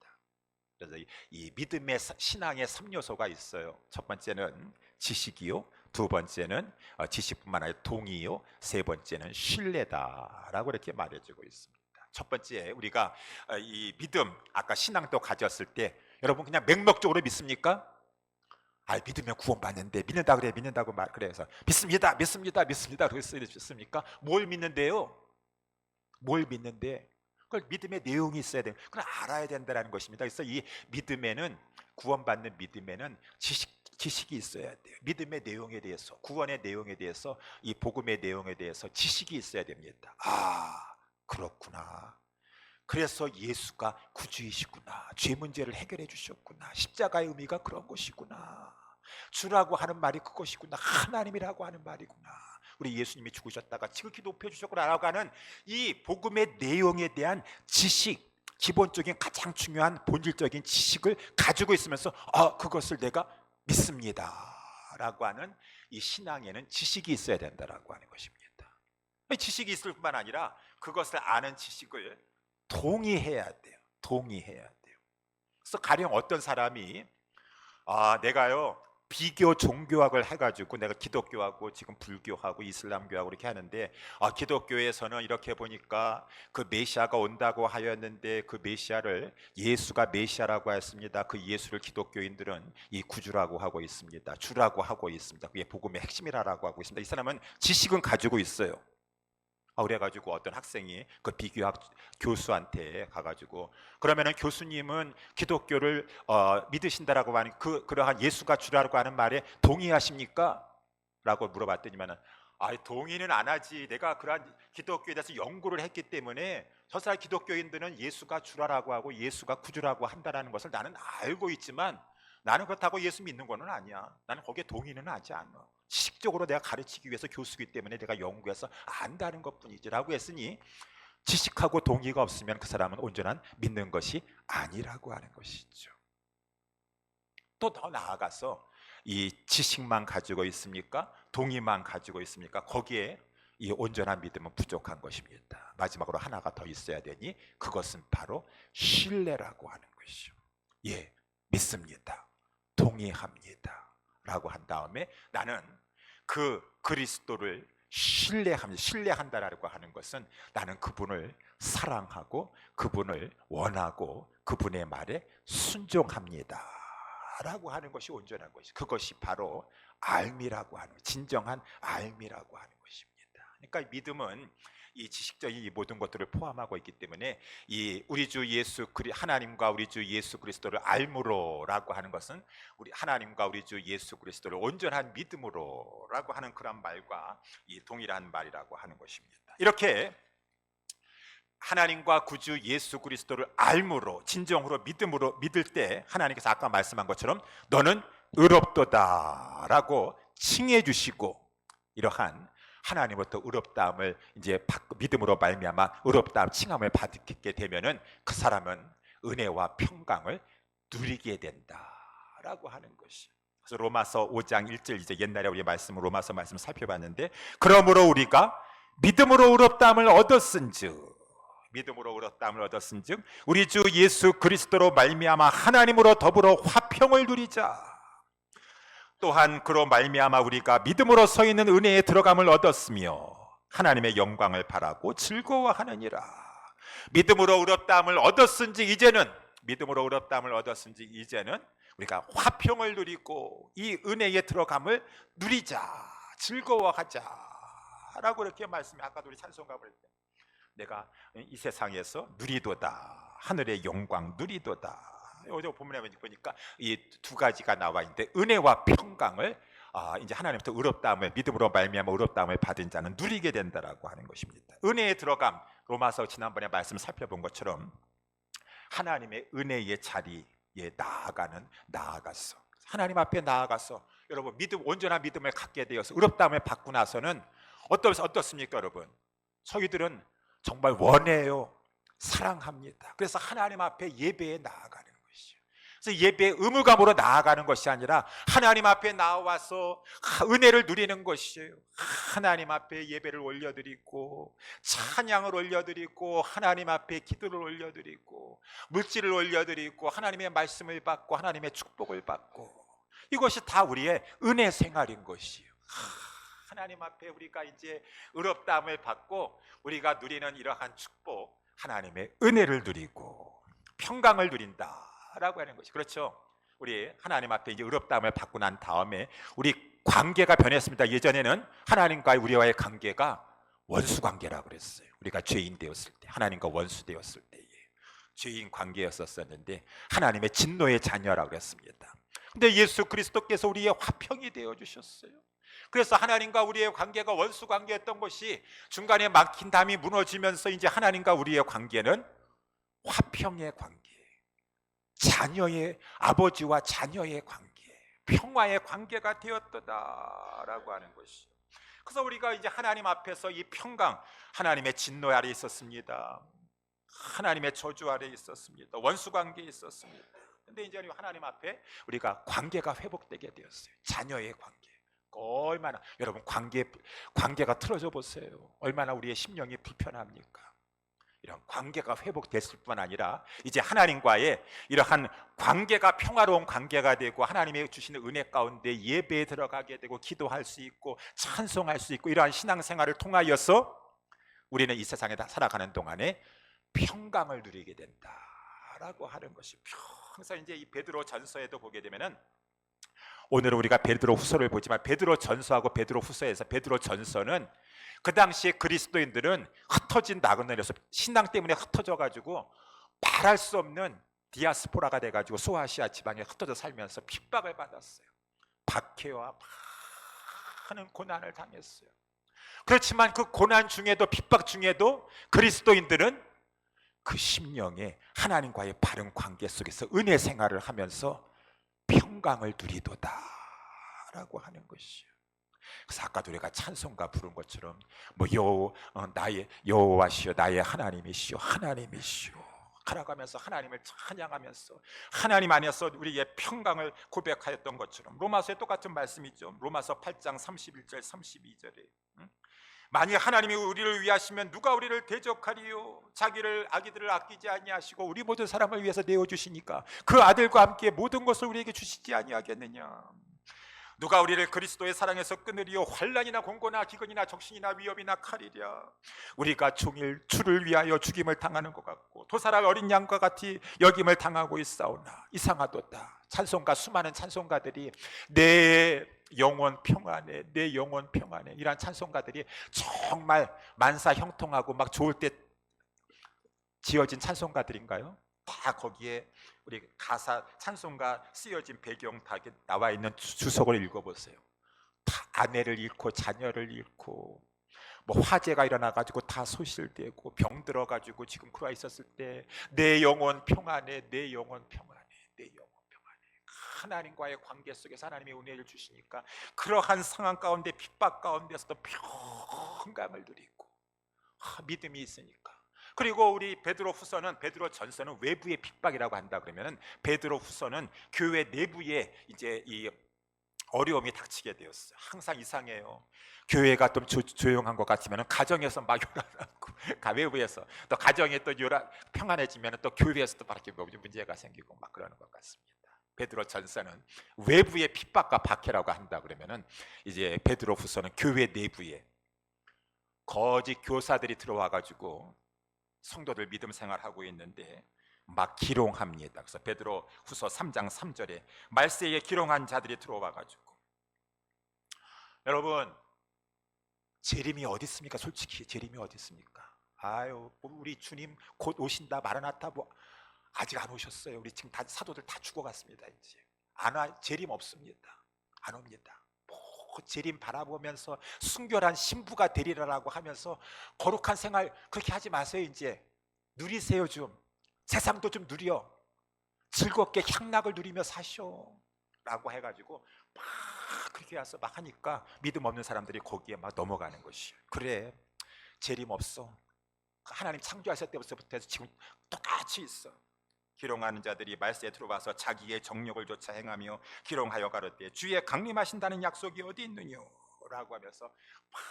그래서 이 믿음의 신앙의 3요소가 있어요. 첫 번째는 지식이요, 두 번째는 지식뿐만 아니라 동의요, 세 번째는 신뢰다라고 이렇게 말해주고 있습니다. 첫 번째, 우리가 이 믿음, 아까 신앙도 가졌을 때 여러분 그냥 맹목적으로 믿습니까? 믿으면 구원받는데, 믿는다고 그래서 믿습니다 그랬습니까? 뭘 믿는데요? 뭘 믿는데? 그걸 믿음의 내용이 있어야 돼요. 그걸 알아야 된다는 것입니다. 그래서 이 믿음에는, 구원받는 믿음에는 지식이 있어야 돼요. 믿음의 내용에 대해서, 구원의 내용에 대해서, 이 복음의 내용에 대해서 지식이 있어야 됩니다. 그렇구나. 그래서 예수가 구주이시구나, 죄 문제를 해결해 주셨구나, 십자가의 의미가 그런 것이구나, 주라고 하는 말이 그것이구나, 하나님이라고 하는 말이구나, 우리 예수님이 죽으셨다가 지극히 높여주셨구나 라고 하는 이 복음의 내용에 대한 지식, 기본적인 가장 중요한 본질적인 지식을 가지고 있으면서 그것을 내가 믿습니다 라고 하는 이 신앙에는 지식이 있어야 된다라고 하는 것입니다. 지식이 있을 뿐만 아니라 그것을 아는 지식을 동의해야 돼요. 동의해야 돼요. 그래서 가령 어떤 사람이 내가요 비교 종교학을 해가지고 내가 기독교하고 지금 불교하고 이슬람교하고 이렇게 하는데 기독교에서는 이렇게 보니까 그 메시아가 온다고 하였는데 그 메시아를 예수가 메시아라고 했습니다. 그 예수를 기독교인들은 이 구주라고 하고 있습니다. 주라고 하고 있습니다. 그게 복음의 핵심이라고 하고 있습니다. 이 사람은 지식은 가지고 있어요. 그래가지고 어떤 학생이 그 비교학 교수한테 가가지고 그러면은 교수님은 기독교를 믿으신다라고 하는 그러한 예수가 주라고 하는 말에 동의하십니까? 라고 물어봤더니만은 동의는 안 하지. 내가 그러한 기독교에 대해서 연구를 했기 때문에 저 사람 기독교인들은 예수가 주라고 하고 예수가 구주라고 한다라는 것을 나는 알고 있지만 나는 그렇다고 예수 믿는 거는 아니야. 나는 거기에 동의는 하지 않아. 지식적으로 내가 가르치기 위해서 교수이기 때문에 내가 연구해서 안다는 것뿐이지 라고 했으니 지식하고 동의가 없으면 그 사람은 온전한 믿는 것이 아니라고 하는 것이죠. 또 더 나아가서 이 지식만 가지고 있습니까? 동의만 가지고 있습니까? 거기에 이 온전한 믿음은 부족한 것입니다. 마지막으로 하나가 더 있어야 되니 그것은 바로 신뢰라고 하는 것이죠. 예, 믿습니다. 동의합니다 라고 한 다음에 나는 그 그리스도를 신뢰한다라고 하는 것은 나는 그분을 사랑하고 그분을 원하고 그분의 말에 순종합니다 라고 하는 것이 온전한 것이 그것이 바로 알미라고 하는 진정한 알미라고 하는 것입니다. 그러니까 믿음은 이 지식적인 이 모든 것들을 포함하고 있기 때문에 이 우리 주 예수 하나님과 우리 주 예수 그리스도를 알므로라고 하는 것은 우리 하나님과 우리 주 예수 그리스도를 온전한 믿음으로라고 하는 그런 말과 이 동일한 말이라고 하는 것입니다. 이렇게 하나님과 구주 예수 그리스도를 알므로 진정으로 믿음으로 믿을 때 하나님께서 아까 말씀한 것처럼 너는 의롭도다라고 칭해 주시고 이러한 하나님으로부터 의롭다함을 이제 믿음으로 말미암아 의롭다함 칭함을 받게 되면은 그 사람은 은혜와 평강을 누리게 된다라고 하는 것이. 그래서 로마서 5장 1절 이제 옛날에 우리 말씀 로마서 말씀 살펴봤는데 그러므로 우리가 믿음으로 의롭다함을 얻었은즉 믿음으로 의롭다함을 얻었은즉 우리 주 예수 그리스도로 말미암아 하나님으로 더불어 화평을 누리자. 또한 그로 말미암아 우리가 믿음으로 서 있는 은혜에 들어감을 얻었으며 하나님의 영광을 바라고 즐거워하느니라. 믿음으로 의롭다함을 얻었은지 이제는 우리가 화평을 누리고 이 은혜에 들어감을 누리자, 즐거워하자라고 이렇게 말씀해. 아까도 우리 찬송가 부를 때 내가 이 세상에서 누리도다, 하늘의 영광 누리도다. 어제 본문에 보니까 이 두 가지가 나와 있는데 은혜와 평강을 이제 하나님부터 의롭다함을 믿음으로 말미암아 의롭다함을 받은 자는 누리게 된다라고 하는 것입니다. 은혜에 들어감 로마서 지난번에 말씀 살펴본 것처럼 하나님의 은혜의 자리에 나아가서 하나님 앞에 나아가서 여러분 온전한 믿음을 갖게 되어서 의롭다함을 받고 나서는 어떻습니까 여러분? 저희들은 정말 원해요. 사랑합니다. 그래서 하나님 앞에 예배에 나아가는 것이죠. 그래서 예배의 의무감으로 나아가는 것이 아니라 하나님 앞에 나와서 은혜를 누리는 것이에요. 하나님 앞에 예배를 올려드리고 찬양을 올려드리고 하나님 앞에 기도를 올려드리고 물질을 올려드리고 하나님의 말씀을 받고 하나님의 축복을 받고 이것이 다 우리의 은혜 생활인 것이에요. 하나님 앞에 우리가 이제 의롭다함을 받고 우리가 누리는 이러한 축복 하나님의 은혜를 누리고 평강을 누린다라고 하는 것이 그렇죠. 우리 하나님 앞에 이제 의롭다함을 받고 난 다음에 우리 관계가 변했습니다. 예전에는 하나님과의 우리와의 관계가 원수 관계라고 그랬어요. 우리가 죄인 되었을 때 하나님과 원수 되었을 때에 죄인 관계였었는데 하나님의 진노의 자녀라고 그랬습니다. 근데 예수 그리스도께서 우리의 화평이 되어 주셨어요. 그래서 하나님과 우리의 관계가 원수 관계였던 것이 중간에 막힌 담이 무너지면서 이제 하나님과 우리의 관계는 화평의 관계, 자녀의 아버지와 자녀의 관계, 평화의 관계가 되었다라고 하는 것이. 그래서 우리가 이제 하나님 앞에서 이 평강, 하나님의 진노 아래 있었습니다. 하나님의 저주 아래에 있었습니다. 원수 관계에 있었습니다. 근데 이제 하나님 앞에 우리가 관계가 회복되게 되었어요. 자녀의 관계. 얼마나 여러분 관계가 틀어져 보세요. 얼마나 우리의 심령이 불편합니까? 이런 관계가 회복됐을 뿐 아니라 이제 하나님과의 이러한 관계가 평화로운 관계가 되고 하나님의 주시는 은혜 가운데 예배에 들어가게 되고 기도할 수 있고 찬송할 수 있고 이러한 신앙생활을 통하여서 우리는 이 세상에 살아가는 동안에 평강을 누리게 된다라고 하는 것이 항상 이제 이 베드로 전서에도 보게 되면은 오늘은 우리가 베드로 후서를 보지만 베드로 전서하고 베드로 후서에서 베드로 전서는 그 당시에 그리스도인들은 흩어진 나그네로서 신앙 때문에 흩어져 가지고 말할 수 없는 디아스포라가 돼 가지고 소아시아 지방에 흩어져 살면서 핍박을 받았어요. 박해와 많은 고난을 당했어요. 그렇지만 그 고난 중에도 핍박 중에도 그리스도인들은 그 심령에 하나님과의 바른 관계 속에서 은혜 생활을 하면서 평강을 누리도다라고 하는 것이요. 그래서 아까도 우리가 찬송가 부른 것처럼 나의 여호와시여 나의 하나님이시여 하나님이시여 살아가면서 하나님을 찬양하면서 하나님 안에서 우리의 평강을 고백하였던 것처럼 로마서에 똑같은 말씀이 있죠. 로마서 8장 31절 32절에 만약 하나님이 우리를 위하시면 누가 우리를 대적하리요? 자기를 아기들을 아끼지 아니하시고 우리 모든 사람을 위해서 내어주시니까 그 아들과 함께 모든 것을 우리에게 주시지 아니하겠느냐? 누가 우리를 그리스도의 사랑에서 끊으리요? 환난이나 공고나 기근이나 적신이나 위협이나 칼이랴. 우리가 종일 주를 위하여 죽임을 당하는 것 같고 도살할 어린 양과 같이 여김을 당하고 있사오나 이상하도다. 찬송가 수많은 찬송가들이 내 영혼 평안해 내 영혼 평안해 이러한 찬송가들이 정말 만사 형통하고 막 좋을 때 지어진 찬송가들인가요? 다 거기에 우리 가사 찬송가 쓰여진 배경 다 나와 있는 주석을 읽어보세요. 다 아내를 잃고 자녀를 잃고 뭐 화재가 일어나가지고 다 소실되고 병 들어가지고 지금 그와 있었을 때 내 영혼 평안해 내 영혼 평안해 내 영혼 평안해. 하나님과의 관계 속에서 하나님의 은혜를 주시니까 그러한 상황 가운데 핍박 가운데서도 평강을 누리고 믿음이 있으니까. 그리고 우리 베드로 후서는 베드로 전서는 외부의 핍박이라고 한다 그러면은 베드로 후서는 교회 내부에 이제 이 어려움이 닥치게 되었어요. 항상 이상해요. 교회가 좀 조용한 것 같으면 가정에서 막 요란하고 외부에서 또 가정에 또 평안해지면 또 교회에서도 막 이렇게 문제가 생기고 막 그러는 것 같습니다. 베드로 전서는 외부의 핍박과 박해라고 한다 그러면은 이제 베드로 후서는 교회 내부에 거짓 교사들이 들어와 가지고 성도들 믿음 생활하고 있는데 막 기롱합니다. 그래서 베드로 후서 3장 3절에 말세에 기롱한 자들이 들어와 가지고 여러분 재림이 어디 있습니까? 솔직히 재림이 어디 있습니까? 아유 우리 주님 곧 오신다 마라나타 뭐 아직 안 오셨어요. 우리 지금 다 사도들 다 죽어갔습니다. 이제 재림 없습니다. 안 옵니다. 재림 바라보면서 순결한 신부가 되리라라고 하면서 거룩한 생활 그렇게 하지 마세요. 이제 누리세요. 좀 세상도 좀 누려 즐겁게 향락을 누리며 사셔 라고 해가지고 막 그렇게 와서 막 하니까 믿음 없는 사람들이 거기에 막 넘어가는 것이에요. 그래 재림 없어. 하나님 창조하실 때부터 해서 지금 똑같이 있어. 기롱하는 자들이 말세에 들어와서 자기의 정욕을 조차 행하며 기롱하여 가로되 주의 강림하신다는 약속이 어디 있느냐 라고 하면서 막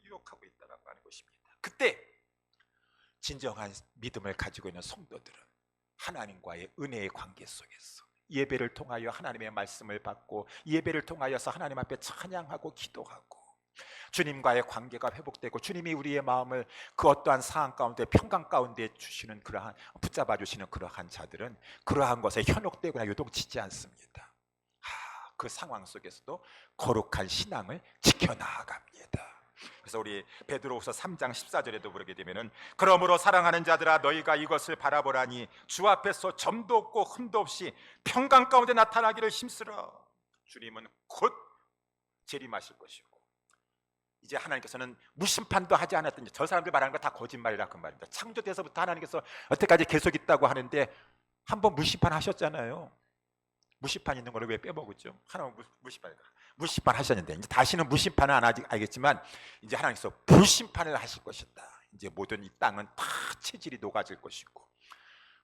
유혹하고 있다라고 하는 것입니다. 그때 진정한 믿음을 가지고 있는 성도들은 하나님과의 은혜의 관계 속에서 예배를 통하여 하나님의 말씀을 받고 예배를 통하여서 하나님 앞에 찬양하고 기도하고 주님과의 관계가 회복되고 주님이 우리의 마음을 그 어떠한 상황 가운데 평강 가운데 주시는 그러한 붙잡아 주시는 그러한 자들은 그러한 것에 현혹되거나 요동치지 않습니다. 그 상황 속에서도 거룩한 신앙을 지켜나갑니다. 그래서 우리 베드로후서 3장 14절에도 그러게 되면은 그러므로 사랑하는 자들아 너희가 이것을 바라보라니 주 앞에서 점도 없고 흠도 없이 평강 가운데 나타나기를 힘쓰라. 주님은 곧 재림하실 것이고 이제 하나님께서는 무심판도 하지 않았더니 저 사람들 말하는 거 다 거짓말이라 그 말입니다. 창조돼서부터 하나님께서 여태까지 계속 있다고 하는데 한번 무심판 하셨잖아요. 무심판 있는 거를 왜 빼먹었죠? 하나님 무심판 하셨는데 이제 다시는 무심판은 안 하지 알겠지만 이제 하나님께서 불심판을 하실 것이다. 이제 모든 이 땅은 다 체질이 녹아질 것이고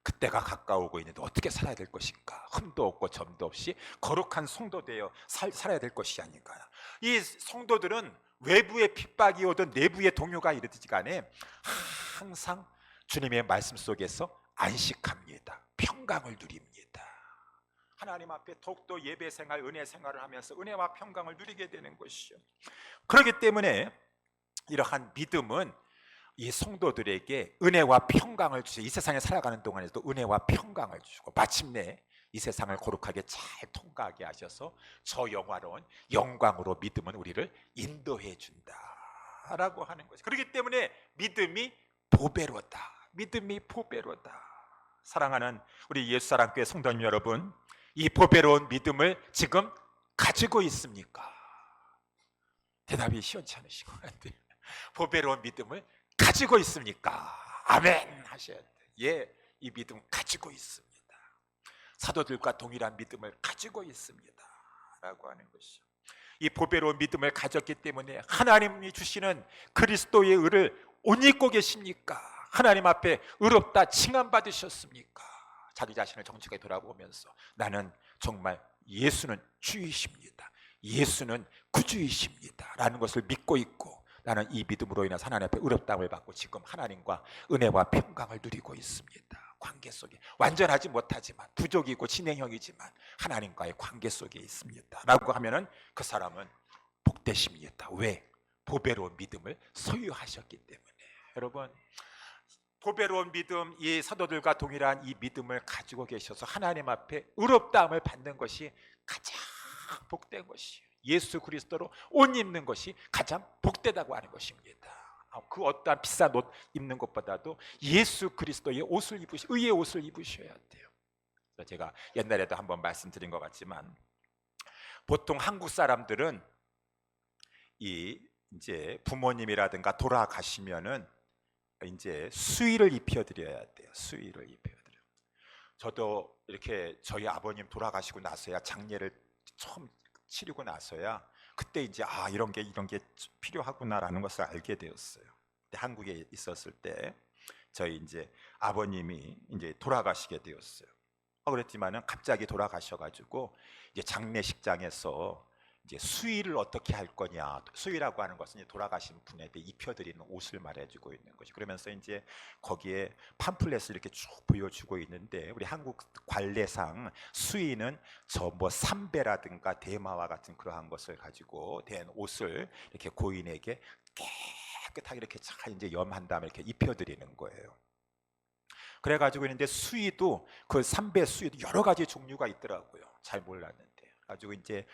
그때가 가까우고 있는데 어떻게 살아야 될 것인가? 흠도 없고 점도 없이 거룩한 성도 되어 살아야 될 것이 아닌가? 이 성도들은 외부의 핍박이 오든 내부의 동요가 이르든지 간에 항상 주님의 말씀 속에서 안식합니다. 평강을 누립니다. 하나님 앞에 더욱더 예배 생활, 은혜 생활을 하면서 은혜와 평강을 누리게 되는 것이죠. 그렇기 때문에 이러한 믿음은 이 성도들에게 은혜와 평강을 주시, 이 세상에 살아가는 동안에도 은혜와 평강을 주시고 마침내 이 세상을 거룩하게 잘 통과하게 하셔서 저 영화로운 영광으로 믿음은 우리를 인도해 준다라고 하는 것이. 그렇기 때문에 믿음이 보배로다. 믿음이 보배로다. 사랑하는 우리 예수사랑교회 성도님 여러분, 이 보배로운 믿음을 지금 가지고 있습니까? 대답이 시원치 않으신 것 같아요. 보배로운 믿음을 가지고 있습니까? 아멘 하셔야 돼요. 예, 이 믿음 가지고 있습니다. 사도들과 동일한 믿음을 가지고 있습니다 라고 하는 것이죠. 이 보배로운 믿음을 가졌기 때문에 하나님이 주시는 그리스도의 의를 옷 입고 계십니까? 하나님 앞에 의롭다 칭함받으셨습니까? 자기 자신을 정직하게 돌아보면서 나는 정말 예수는 주이십니다, 예수는 구주이십니다 라는 것을 믿고 있고, 나는 이 믿음으로 인해서 하나님 앞에 의롭다함을 받고 지금 하나님과 은혜와 평강을 누리고 있습니다. 관계 속에 완전하지 못하지만 부족이고 진행형이지만 하나님과의 관계 속에 있습니다 라고 하면은 그 사람은 복되십니다. 왜? 보배로운 믿음을 소유하셨기 때문에. 여러분, 보배로운 믿음, 이 사도들과 동일한 이 믿음을 가지고 계셔서 하나님 앞에 의롭다함을 받는 것이 가장 복된 것이에요. 예수 그리스도로 옷 입는 것이 가장 복되다고 하는 것입니다. 그 어떠한 비싼 옷 입는 것보다도 예수 그리스도의 옷을 의의 옷을 입으셔야 돼요. 제가 옛날에도 한번 말씀드린 것 같지만 보통 한국 사람들은 이제 부모님이라든가 돌아가시면은 이제 수의를 입혀드려야 돼요. 수의를 입혀드려요. 저도 이렇게 저희 아버님 돌아가시고 나서야 장례를 처음 치르고 나서야 그때 이제 이런 게 필요하구나라는 것을 알게 되었어요. 한국에 있었을 때 저희 이제 아버님이 이제 돌아가시게 되었어요. 그랬지만은 갑자기 돌아가셔가지고 이제 장례식장에서 이제 수의를 어떻게 할 거냐, 수의라고 하는 것은 돌아가신 분에게 입혀드리는 옷을 말해주고 있는 것이. 그러면서 이제 거기에 팜플렛을 이렇게 쭉 보여주고 있는데 우리 한국 관례상 수의는 저 뭐 삼배라든가 대마와 같은 그러한 것을 가지고 된 옷을 이렇게 고인에게 깨끗하게 이렇게 잘 이제 염한 다음에 이렇게 입혀드리는 거예요. 그래가지고 있는데 수의도 그 삼배 수의도 여러 가지 종류가 있더라고요. 잘 몰랐는데. 가지고 이제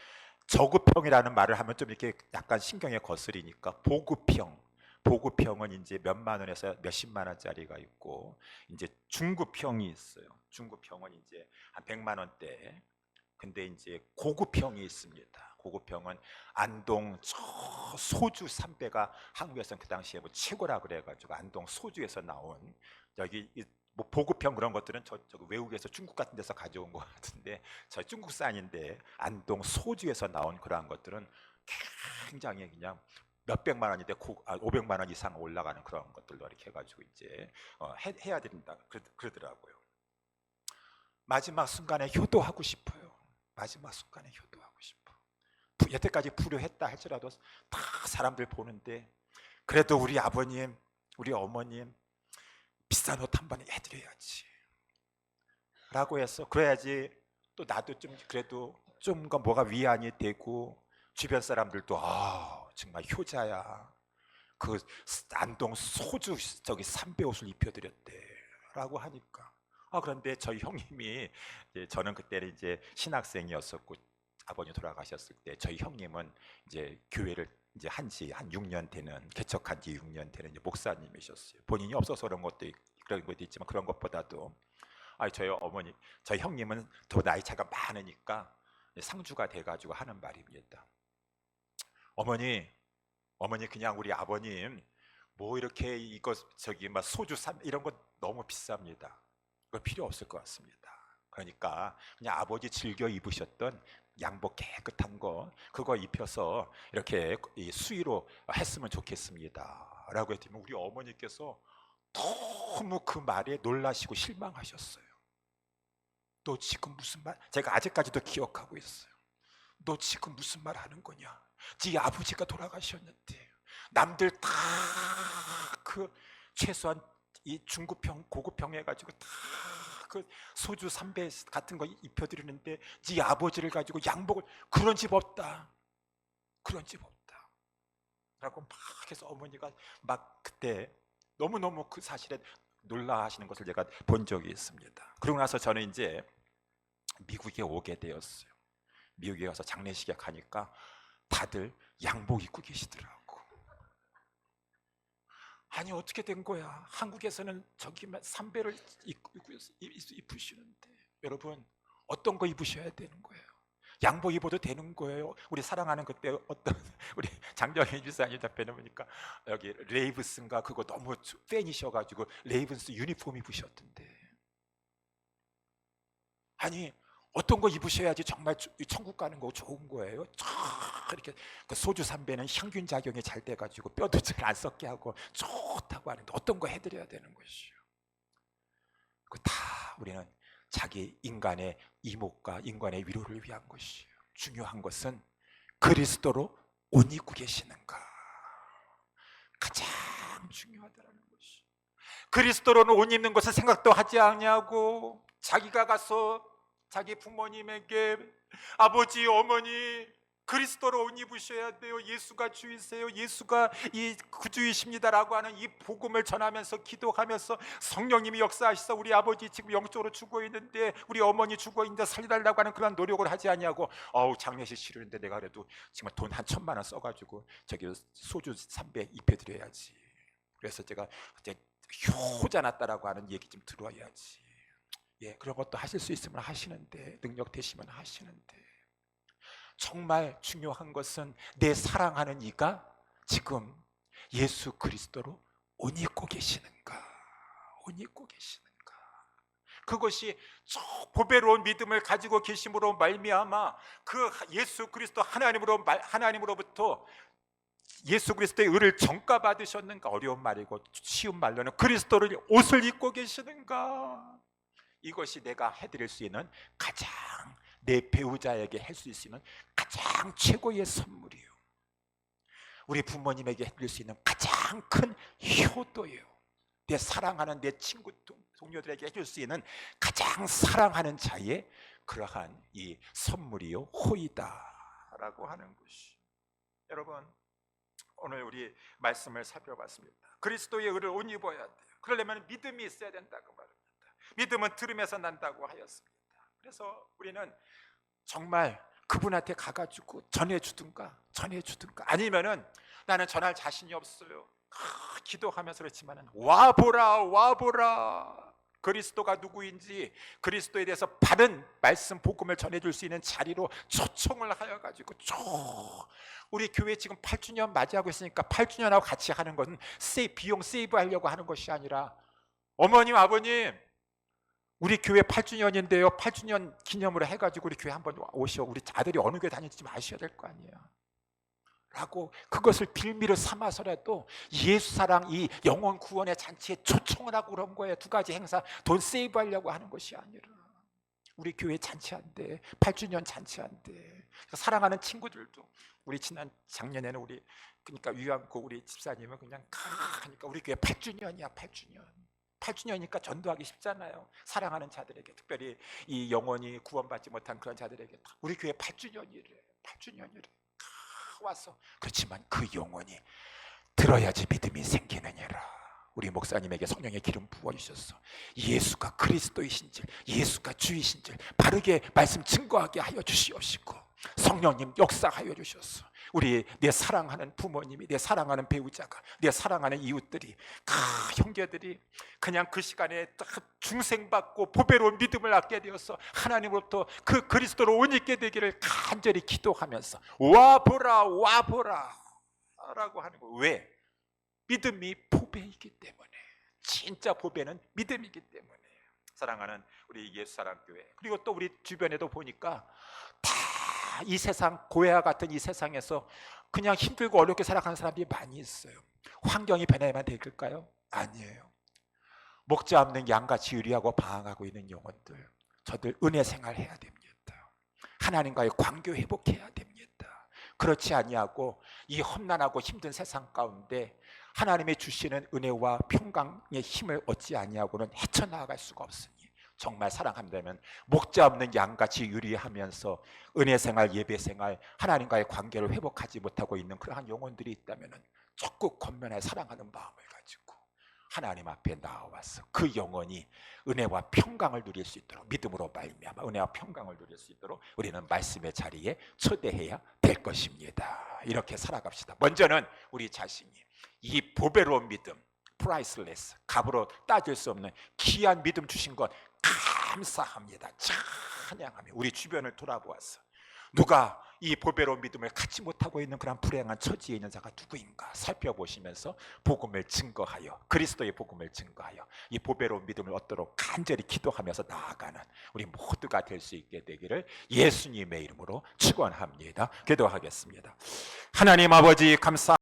저구평이라는 말을 하면 좀 이렇게 약간 신경에 거스리니까 보구평은 이제 몇만 원에서 몇십만 원짜리가 있고, 이제 중구평이 있어요. 중구평은 이제 한 100만 원대. 근데 이제 고구평이 있습니다. 고구평은 안동 저 소주 삼배가 한국에서는 그 당시에 뭐 최고라 그래가지고 안동 소주에서 나온, 여기 뭐 보급형 그런 것들은 저 외국에서 중국 같은 데서 가져온 것 같은데 저 중국산인데 안동 소주에서 나온 그러한 것들은 굉장히 그냥 몇백만 원인데 500만 원 이상 올라가는 그런 것들로 이렇게 해가지고 이제 해야 된다 그러더라고요. 마지막 순간에 효도하고 싶어요. 마지막 순간에 효도하고 싶어. 여태까지 불효했다 할지라도 다 사람들 보는데 그래도 우리 아버님, 우리 어머님 비싼 옷 한 번 해드려야지 라고 해서, 그래야지 또 나도 좀 그래도 좀 뭐가 위안이 되고 주변 사람들도 정말 효자야, 그 안동 소주 저기 삼배 옷을 입혀드렸대 라고 하니까. 그런데 저희 형님이, 저는 그때는 이제 신학생이었었고 아버님 돌아가셨을 때 저희 형님은 이제 교회를 이제 한지 한 6년 되는, 개척한 지 6년 되는 이제 목사님이셨어요. 본인이 없어서 그런 것도 있지만 그런 것보다도 저희 형님은 더 나이 차가 많으니까 상주가 돼가지고 하는 말입니다. 어머니 그냥 우리 아버님 뭐 이렇게 이거 저기 막 소주 이런 거 너무 비쌉니다. 그거 필요 없을 것 같습니다. 그러니까 그냥 아버지 즐겨 입으셨던 양복 깨끗한 거 그거 입혀서 이렇게 이 수의로 했으면 좋겠습니다 라고 했더니 우리 어머니께서 너무 그 말에 놀라시고 실망하셨어요. 너 지금 무슨 말? 제가 아직까지도 기억하고 있어요. 너 지금 무슨 말 하는 거냐? 네 아버지가 돌아가셨는데 남들 다 그 최소한 이 중급형 고급형 해가지고 다 그 소주 삼배 같은 거 입혀드리는데 네 아버지를 가지고 양복을, 그런 집 없다, 그런 집 없다 라고 막 해서 어머니가 막 그때 너무너무 그 사실에 놀라하시는 것을 제가 본 적이 있습니다. 그러고 나서 저는 이제 미국에 오게 되었어요. 미국에 가서 장례식에 가니까 다들 양복 입고 계시더라고. 아니 어떻게 된 거야? 한국에서는 저기 삼배를 입으시는데 여러분 어떤 거 입으셔야 되는 거예요? 양복 입어도 되는 거예요. 우리 사랑하는 그때 어떤 우리 장정희 집사님 답변해 보니까 여기 레이븐스인가 그거 너무 팬이셔가지고 레이븐스 유니폼 입으셨던데. 아니 어떤 거 입으셔야지 정말 천국 가는 거 좋은 거예요? 이렇게 그 소주 삼배는 향균 작용이 잘 돼가지고 뼈도 잘 안 썩게 하고 좋다고 하는데 어떤 거 해드려야 되는 것이요? 그 다 우리는 자기 인간의 이목과 인간의 위로를 위한 것이에요. 중요한 것은 그리스도로 옷 입고 계시는가, 가장 중요하다는 것이. 그리스도로는 옷 입는 것을 생각도 하지 않냐고. 자기가 가서 자기 부모님에게 아버지 어머니 그리스도로 옷 입으셔야 돼요, 예수가 주이세요, 예수가 이 구주이십니다라고 하는 이 복음을 전하면서 기도하면서 성령님이 역사하시사 우리 아버지 지금 영적으로 죽어 있는데 우리 어머니 죽어 있는데 살려달라고 하는 그런 노력을 하지 아니하고 장례식 치르는데 내가 그래도 정말 돈 한 1,000만 원 써가지고 저기 소주 3배 입혀드려야지. 그래서 제가 그때 효자 났다라고 하는 얘기 좀 들어야지. 예, 그런 것도 하실 수 있으면 하시는데, 능력 되시면 하시는데, 정말 중요한 것은 내 사랑하는 이가 지금 예수 그리스도로 옷 입고 계시는가, 옷 입고 계시는가. 그것이 저 보배로운 믿음을 가지고 계심으로 말미암아 그 예수 그리스도 하나님으로부터 예수 그리스도의 의를 정가받으셨는가. 어려운 말이고 쉬운 말로는 그리스도를 옷을 입고 계시는가. 이것이 내가 해드릴 수 있는 가장, 내 배우자에게 할 수 있는 가장 최고의 선물이에요. 우리 부모님에게 해드릴 수 있는 가장 큰 효도예요. 내 사랑하는 내 친구 동료들에게 해줄 수 있는 가장 사랑하는 자의 그러한 이 선물이요, 호이다라고 하는 것이. 여러분 오늘 우리 말씀을 살펴봤습니다. 그리스도의 의를 옷 입어야 돼요. 그러려면 믿음이 있어야 된다고 말합니다. 믿음은 들음에서 난다고 하였습니다. 그래서 우리는 정말 그분한테 가가지고 전해주든가 아니면은 나는 전할 자신이 없어요, 기도하면서 그렇지만은 와보라 그리스도가 누구인지 그리스도에 대해서 바른 말씀 복음을 전해줄 수 있는 자리로 초청을 하여가지고 우리 교회 지금 8주년 맞이하고 있으니까 8주년하고 같이 하는 것은 비용 세이브 하려고 하는 것이 아니라 어머님 아버님 우리 교회 8주년인데요 8주년 기념으로 해가지고 우리 교회 한번 오시오. 우리 아들이 어느 교회 다니는지 좀 아셔야 될 거 아니에요 라고 그것을 빌미를 삼아서라도 예수사랑 이 영혼 구원의 잔치에 초청을 하고 그런 거예요. 2가지 행사 돈 세이브하려고 하는 것이 아니라 우리 교회 잔치한대, 8주년 잔치한대. 사랑하는 친구들도 우리 지난 작년에는 우리 그러니까 위안고 우리 집사님은 그냥 하니까 우리 교회 8주년이야 8주년이니까 전도하기 쉽잖아요. 사랑하는 자들에게, 특별히 이 영혼이 구원받지 못한 그런 자들에게 우리 교회 8주년이래 와서. 그렇지만 그 영혼이 들어야지 믿음이 생기느니라. 우리 목사님에게 성령의 기름 부어주셔서 예수가 그리스도이신지 예수가 주이신지 바르게 말씀 증거하게 하여 주시옵시고 성령님 역사하여 주셔서 우리 내 사랑하는 부모님이, 내 사랑하는 배우자가, 내 사랑하는 이웃들이, 형제들이 그냥 그 시간에 중생받고 보배로운 믿음을 얻게 되어서 하나님으로부터 그 그리스도로 옷 입게 되기를 간절히 기도하면서 와보라 라고 하는 거예요. 왜? 믿음이 보배이기 때문에. 진짜 보배는 믿음이기 때문에. 사랑하는 우리 예수사랑교회, 그리고 또 우리 주변에도 보니까 다 이 세상, 고해와 같은 이 세상에서 그냥 힘들고 어렵게 살아가는 사람들이 많이 있어요. 환경이 변해야만 될까요? 아니에요. 목자 없는 양같이 유리하고 방황하고 있는 영혼들, 저들 은혜 생활해야 됩니다. 하나님과의 관계 회복해야 됩니다. 그렇지 아니하고 이 험난하고 힘든 세상 가운데 하나님의 주시는 은혜와 평강의 힘을 얻지 아니하고는 헤쳐나갈 수가 없으니, 정말 사랑한다면 목자 없는 양같이 유리하면서 은혜 생활, 예배 생활, 하나님과의 관계를 회복하지 못하고 있는 그러한 영혼들이 있다면 적극 권면해 사랑하는 마음을 가지고 하나님 앞에 나와서 그 영혼이 은혜와 평강을 누릴 수 있도록, 믿음으로 말미암아 은혜와 평강을 누릴 수 있도록 우리는 말씀의 자리에 초대해야 될 것입니다. 이렇게 살아갑시다. 먼저는 우리 자신이 이 보배로운 믿음, 프라이슬레스, 값으로 따질 수 없는 귀한 믿음 주신 것 감사합니다. 찬양하며 우리 주변을 돌아보아서 누가 이 보배로운 믿음을 갖지 못하고 있는 그런 불행한 처지에 있는 자가 누구인가 살펴보시면서 복음을 증거하여, 그리스도의 복음을 증거하여 이 보배로운 믿음을 얻도록 간절히 기도하면서 나아가는 우리 모두가 될 수 있게 되기를 예수님의 이름으로 축원합니다. 기도하겠습니다. 하나님 아버지 감사